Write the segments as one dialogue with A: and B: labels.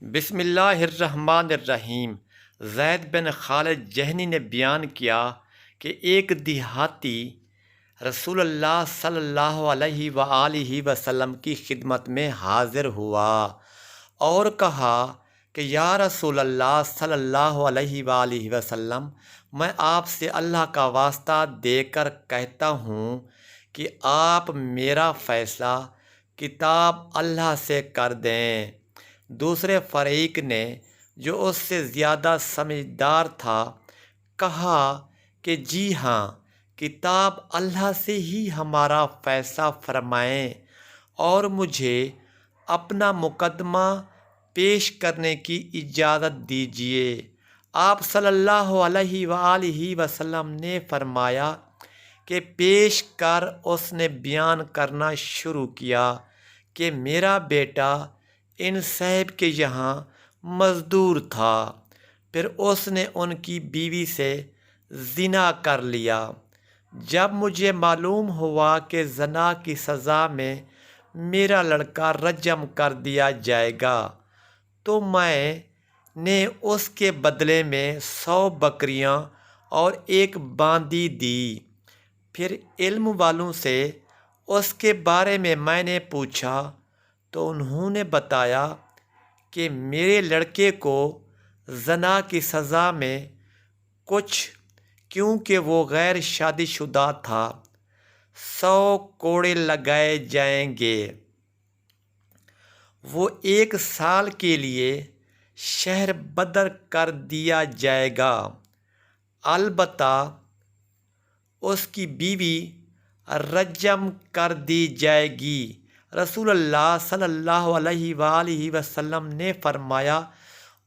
A: بسم اللہ الرحمن الرحیم۔ زید بن خالد جہنی نے بیان کیا کہ ایک دیہاتی رسول اللہ صلی اللہ علیہ وآلہ وسلم کی خدمت میں حاضر ہوا اور کہا کہ یا رسول اللہ صلی اللہ علیہ وآلہ وسلم، میں آپ سے اللہ کا واسطہ دے کر کہتا ہوں کہ آپ میرا فیصلہ کتاب اللہ سے کر دیں۔ دوسرے فریق نے، جو اس سے زیادہ سمجھدار تھا، کہا کہ جی ہاں، کتاب اللہ سے ہی ہمارا فیصلہ فرمائیں اور مجھے اپنا مقدمہ پیش کرنے کی اجازت دیجیے۔ آپ صلی اللہ علیہ وآلہ وسلم نے فرمایا کہ پیش کر۔ اس نے بیان کرنا شروع کیا کہ میرا بیٹا ان صاحب کے یہاں مزدور تھا، پھر اس نے ان کی بیوی سے زنا کر لیا۔ جب مجھے معلوم ہوا کہ زنا کی سزا میں میرا لڑکا رجم کر دیا جائے گا، تو میں نے اس کے بدلے میں 100 بکریاں اور ایک باندی دی۔ پھر علم والوں سے اس کے بارے میں نے پوچھا تو انہوں نے بتایا کہ میرے لڑکے کو زنا کی سزا میں کیونکہ وہ غیر شادی شدہ تھا، 100 کوڑے لگائے جائیں گے۔ وہ 1 سال کے لیے شہر بدر کر دیا جائے گا، البتہ اس کی بیوی رجم کر دی جائے گی۔ رسول اللہ صلی اللہ علیہ وآلہ وسلم نے فرمایا،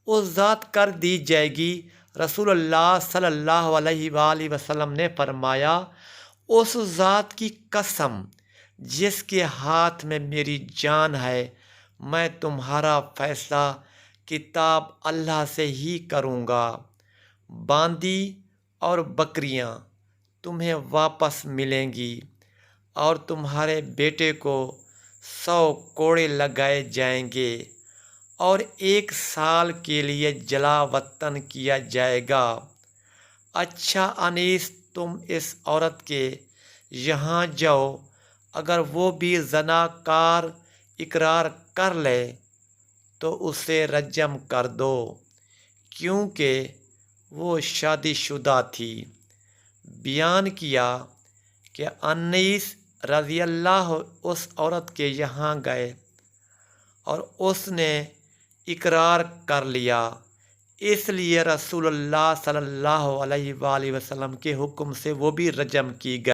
A: اس ذات کر دی جائے گی۔ رسول اللہ صلی اللہ علیہ وآلہ وسلم نے فرمایا، اس ذات کی قسم جس کے ہاتھ میں میری جان ہے، میں تمہارا فیصلہ کتاب اللہ سے ہی کروں گا۔ باندی اور بکریاں تمہیں واپس ملیں گی اور تمہارے بیٹے کو 100 کوڑے لگائے جائیں گے اور 1 سال کے لیے جلا وطن کیا جائے گا۔ اچھا انیس، تم اس عورت کے یہاں جاؤ، اگر وہ بھی زنا کار اقرار کر لے تو اسے رجم کر دو، کیونکہ وہ شادی شدہ تھی۔ بیان کیا کہ انیس رضی اللہ اس عورت کے یہاں گئے اور اس نے اقرار کر لیا، اس لیے رسول اللہ صلی اللہ علیہ وآلہ وسلم کے حکم سے وہ بھی رجم کی گئی۔